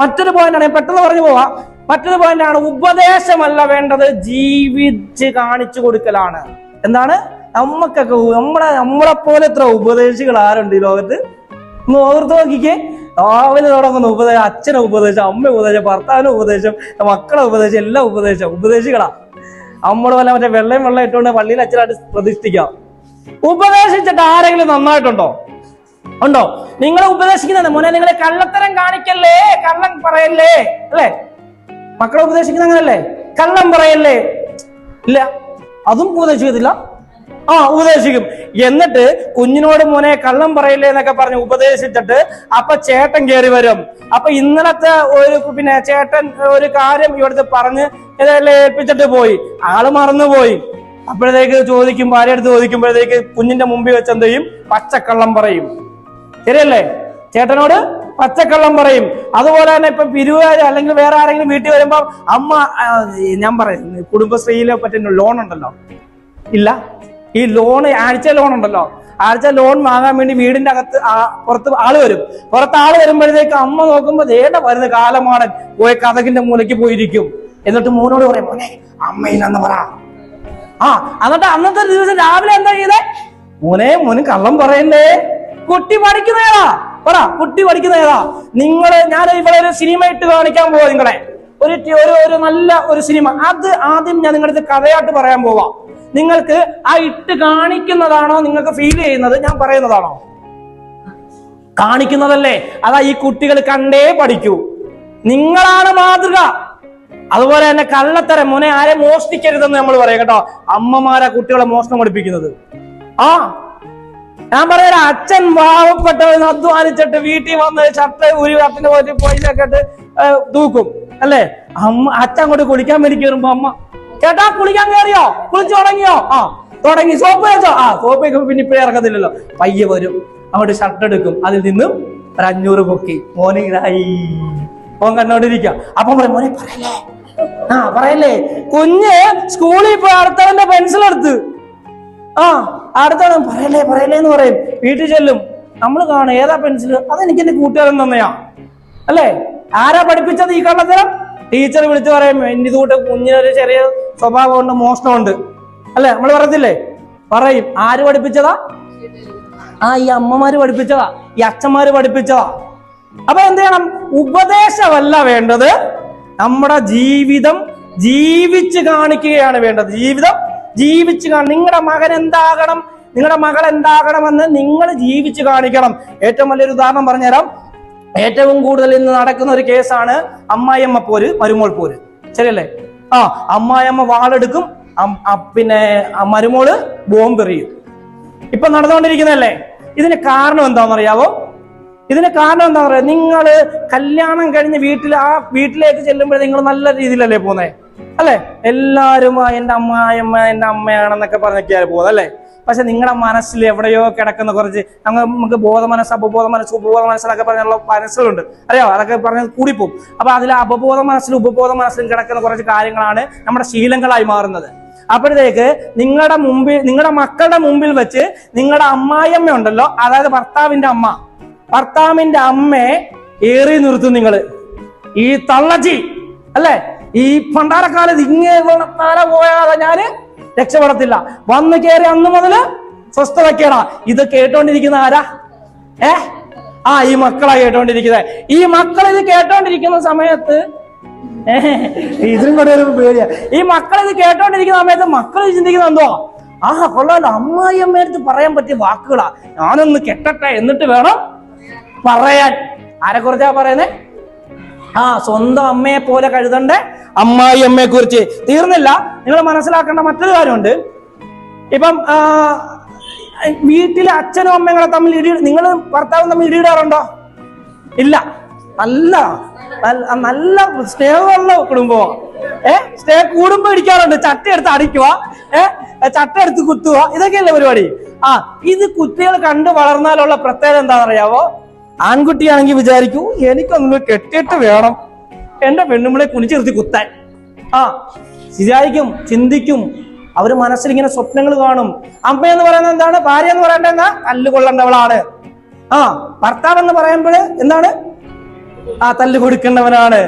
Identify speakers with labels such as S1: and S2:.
S1: മറ്റൊരു പോയിന്റാണ്, പെട്ടെന്ന് പറഞ്ഞു പോവാ. മറ്റൊരു പോയിന്റാണ്, ഉപദേശമല്ല വേണ്ടത്, ജീവിച്ച് കാണിച്ചു കൊടുക്കലാണ്. എന്താണ്? നമ്മക്കൊക്കെ നമ്മളെ പോലെ എത്ര ഉപദേശികൾ ആരുണ്ട് ഈ ലോകത്ത്? ഒന്ന് ഓർത്ത് നോക്കിക്കേ. രാവിലെ തുടങ്ങുന്ന ഉപദേശം, അച്ഛനെ ഉപദേശം, അമ്മ ഉപദേശം, ഭർത്താവിനെ ഉപദേശം, മക്കളെ ഉപദേശം, എല്ലാം ഉപദേശികളാ. നമ്മൾ പോലെ മറ്റേ വെള്ളം ഇട്ടുകൊണ്ട് പള്ളിയിൽ അച്ഛനായിട്ട് പ്രതിഷ്ഠിക്കാം. ഉപദേശിച്ചിട്ട് ആരെങ്കിലും നന്നായിട്ടുണ്ടോ? ഉണ്ടോ? നിങ്ങളെ ഉപദേശിക്കുന്നത് മോനെ നിങ്ങളെ കള്ളത്തരം കാണിക്കല്ലേ, കള്ളം പറയല്ലേ, അല്ലേ? മക്കളെ ഉപദേശിക്കുന്ന അങ്ങനല്ലേ? കള്ളം പറയല്ലേ? ഇല്ല, അതും ഉപദേശിക്കത്തില്ല. ഉപദേശിക്കും. എന്നിട്ട് കുഞ്ഞിനോട് മോനെ കള്ളം പറയില്ലേ എന്നൊക്കെ പറഞ്ഞ് ഉപദേശിച്ചിട്ട് അപ്പൊ ചേട്ടൻ കയറി വരും. അപ്പൊ ഇന്നലത്തെ ചേട്ടൻ ഒരു കാര്യം ഇവിടുത്തെ പറഞ്ഞ് ഇതെല്ലാം ഏൽപ്പിച്ചിട്ട് പോയി, ആള് മറന്നുപോയി. അപ്പോഴത്തേക്ക് ഭാര്യയെടുത്ത് ചോദിക്കുമ്പോഴത്തേക്ക് കുഞ്ഞിന്റെ മുമ്പിൽ വെച്ച് എന്ത് ചെയ്യും? പച്ചക്കള്ളം പറയും. ശരിയല്ലേ? ചേട്ടനോട് പച്ചക്കള്ളം പറയും. അതുപോലെ തന്നെ ഇപ്പൊ പിരിവുകാർ അല്ലെങ്കിൽ വേറെ ആരെങ്കിലും വീട്ടിൽ വരുമ്പോ അമ്മ, ഞാൻ പറയുന്നത് കുടുംബശ്രീയിലെ പറ്റുന്ന ലോൺ ഉണ്ടല്ലോ, ഇല്ല, ഈ ലോണ് ആഴ്ച ലോൺ ഉണ്ടല്ലോ, ആഴ്ച ലോൺ വാങ്ങാൻ വേണ്ടി വീടിന്റെ അകത്ത് പുറത്ത് ആള് വരുമ്പോഴത്തേക്ക് അമ്മ നോക്കുമ്പോ വരുന്ന കാലമാടൻ പോയ കഥകിന്റെ മൂലയ്ക്ക് പോയിരിക്കും. എന്നിട്ട് മോനോട് പറയും, മോനെ അമ്മയില്ലെന്ന് പറ. എന്നിട്ട് അന്നത്തെ ദിവസം രാവിലെ എന്താ ചെയ്തേ? മോന് കള്ളം പറയണ്ടേ. കുട്ടി പഠിക്കുന്നേതാ? കുട്ടി പഠിക്കുന്നേതാ? ഞാൻ ഇവിടെ ഒരു സിനിമ ഇട്ട് കാണിക്കാൻ പോവാ നിങ്ങളെ, ഒരു നല്ല ഒരു സിനിമ. അത് ആദ്യം ഞാൻ നിങ്ങളുടെ കഥയായിട്ട് പറയാൻ പോവാ. നിങ്ങൾക്ക് ആ ഇട്ട് കാണിക്കുന്നതാണോ നിങ്ങൾക്ക് ഫീൽ ചെയ്യുന്നത്, ഞാൻ പറയുന്നതാണോ? കാണിക്കുന്നതല്ലേ. അതാ ഈ കുട്ടികൾ കണ്ടേ പഠിക്കൂ. നിങ്ങളാണ് മാതൃക. അതുപോലെ തന്നെ കള്ളത്തരം, മോനെ ആരെ മോഷ്ടിക്കരുതെന്ന് നമ്മൾ പറയാം കേട്ടോ. അമ്മമാരാ കുട്ടികളെ മോഷണം പഠിപ്പിക്കുന്നത്. ഞാൻ പറയാ, അച്ഛൻ പാവപ്പെട്ടവൻ അധ്വാനിച്ചിട്ട് വീട്ടിൽ വന്ന് ഷർട്ട് ഒരു കത്തിന് പോയിട്ട് പൈസയൊക്കെ ഇട്ട് തൂക്കും, അല്ലേ? അച്ഛൻ അങ്ങോട്ട് കുളിക്കാൻ വേണ്ടി കയറുമ്പോ അമ്മ, ചേട്ടാ കുളിക്കാൻ കയറിയോ? കുളിച്ചു തുടങ്ങിയോ? തുടങ്ങി. സോപ്പ് വെച്ചോ? സോപ്പ് വെക്കുമ്പോ പിന്നെ ഇപ്പഴേ ഇറക്കത്തില്ലല്ലോ. പയ്യെ വരും, അങ്ങോട്ട് ഷർട്ട് എടുക്കും, അതിൽ നിന്നും ഒരു 500 പൊക്കി മോൻ കണ്ടോണ്ടിരിക്കുക. അപ്പം പറയും, മോനെ പറയല്ലേ, പറയല്ലേ. കുഞ്ഞ് സ്കൂളിൽ പോയി അടുത്തവന്റെ പെൻസിൽ എടുത്ത് അടുത്തവൻ പറയല്ലേ എന്ന് പറയും. വീട്ടിൽ ചെല്ലും, നമ്മൾ കാണും, ഏതാ പെൻസിൽ? അതെനിക്ക് എന്റെ കൂട്ടുകാരൻ തന്നെയാ, അല്ലേ? ആരാ പഠിപ്പിച്ചത് ഈ കള്ളത്തരം? ടീച്ചർ വിളിച്ചു പറയും, ഇതുകൂട്ട് കുഞ്ഞിനൊരു ചെറിയ സ്വഭാവമുണ്ട്, മോഷണമുണ്ട്, അല്ലെ? നമ്മൾ പറയത്തില്ലേ? പറയും. ആര് പഠിപ്പിച്ചതാ? ഈ അമ്മമാര് പഠിപ്പിച്ചതാ, ഈ അച്ഛന്മാര് പഠിപ്പിച്ചതാ. അപ്പൊ എന്ത് ചെയ്യണം? ഉപദേശമല്ല വേണ്ടത്, നമ്മുടെ ജീവിതം ജീവിച്ച് കാണിക്കുകയാണ് വേണ്ടത്. ജീവിതം ജീവിച്ച് നിങ്ങളുടെ മകൻ എന്താകണം, നിങ്ങളുടെ മകൾ എന്താകണമെന്ന് നിങ്ങൾ ജീവിച്ച് കാണിക്കണം. ഏറ്റവും വലിയൊരു ഉദാഹരണം പറഞ്ഞുതരാം. ഏറ്റവും കൂടുതൽ ഇന്ന് നടക്കുന്ന ഒരു കേസാണ് അമ്മായിയമ്മ പോര്, മരുമോൾ പോര്. ശരിയല്ലേ? അമ്മായിയമ്മ വാളെടുക്കും, മരുമോള് ബോംബെറിയും. ഇപ്പൊ നടന്നുകൊണ്ടിരിക്കുന്നതല്ലേ? ഇതിന് കാരണം എന്താണെന്നറിയാവോ? ഇതിന് കാരണം എന്താണെന്ന് പറയാ, നിങ്ങള് കല്യാണം കഴിഞ്ഞ് വീട്ടിലേക്ക് ചെല്ലുമ്പോഴേ നിങ്ങൾ നല്ല രീതിയിലല്ലേ പോന്നേ, അല്ലെ? എല്ലാരും എന്റെ അമ്മായിയമ്മ എന്റെ അമ്മയാണെന്നൊക്കെ പറഞ്ഞൊക്കെയാണ് പോകുന്നത്, അല്ലെ? പക്ഷെ നിങ്ങളുടെ മനസ്സിൽ എവിടെയോ കിടക്കുന്ന കുറച്ച് നമുക്ക് ബോധ മനസ്സ്, ഉപബോധ മനസ്സെന്നൊക്കെ പറഞ്ഞുള്ള മനസ്സുകളുണ്ട്, അറിയോ? അതൊക്കെ പറഞ്ഞത് കൂടിപ്പോവും. അപ്പൊ അതിൽ ഉപബോധ മനസ്സിലും കിടക്കുന്ന കുറച്ച് കാര്യങ്ങളാണ് നമ്മുടെ ശീലങ്ങളായി മാറുന്നത്. അപ്പോഴത്തേക്ക് നിങ്ങളുടെ മക്കളുടെ മുമ്പിൽ വെച്ച് നിങ്ങളുടെ അമ്മായിയമ്മ ഉണ്ടല്ലോ, അതായത് ഭർത്താവിന്റെ അമ്മയെ ഏറി നിർത്തും നിങ്ങള്. ഈ തള്ളച്ചി, അല്ലെ? ഈ പണ്ടാരക്കാലത്ത് ഇങ്ങനെ പോയാതെ ഞാന് രക്ഷപ്പെടത്തില്ല, വന്ന് കയറി അന്ന് മുതല് സ്വസ്ഥതക്കേടാ. ഇത് കേട്ടോണ്ടിരിക്കുന്ന ആരാ? ഈ മക്കളാ കേട്ടോണ്ടിരിക്കുന്നത്. ഈ മക്കൾ ഇത് കേട്ടോണ്ടിരിക്കുന്ന സമയത്ത് ഇതിനും കൂടെ ഒരു പേടിയാ. ഈ മക്കൾ ഇത് കേട്ടോണ്ടിരിക്കുന്ന സമയത്ത് മക്കൾ ചിന്തിക്കുന്നത് എന്തോ, കൊള്ളാലോ, അമ്മായിയമ്മയടുത്ത് പറയാൻ പറ്റിയ വാക്കുകളാ, ഞാനൊന്ന് കെട്ടട്ടെ എന്നിട്ട് വേണം പറയാൻ. ആരെ കുറിച്ചാ പറയുന്നേ? സ്വന്തം അമ്മയെ പോലെ കരുതണ്ടേ അമ്മായിയമ്മയെ കുറിച്ച്. തീർന്നില്ല, നിങ്ങൾ മനസ്സിലാക്കേണ്ട മറ്റൊരു കാര്യമുണ്ട്. ഇപ്പം വീട്ടിലെ അച്ഛനും അമ്മയും തമ്മിൽ നിങ്ങൾ ഭർത്താവും തമ്മിൽ ഇടിയിടാറുണ്ടോ? ഇല്ല. നല്ല സ്നേഹമുള്ള കുടുംബം. സ്നേഹം കൂടുമ്പോ ഇടിക്കാറുണ്ട്. ചട്ടയെടുത്ത് അടിക്കുക, ചട്ടയെടുത്ത് കുത്തുക, ഇതൊക്കെയല്ലേ പരിപാടി. ഇത് കുട്ടികൾ കണ്ടു വളർന്നാലുള്ള പ്രത്യേകത എന്താണെന്നറിയാവോ? ആൺകുട്ടിയാണെങ്കിൽ വിചാരിക്കൂ, എനിക്കൊന്നും കെട്ടിയിട്ട് വേണം എന്റെ പെണ്ണുമ്പളെ കുനിച്ചിർത്തി കുത്താൻ. വിചാരിക്കും, ചിന്തിക്കും. അവര് മനസ്സിൽ ഇങ്ങനെ സ്വപ്നങ്ങൾ കാണും. അമ്മയെന്ന് പറയുന്നത് എന്താണ്? ഭാര്യ എന്ന് പറയേണ്ടത് എന്താ? കല്ലുകൊള്ളേണ്ടവളാണ്. ഭർത്താവ് എന്ന് പറയുമ്പോൾ എന്താണ്? തല്ല് കൊടുക്കേണ്ടവനാണ്.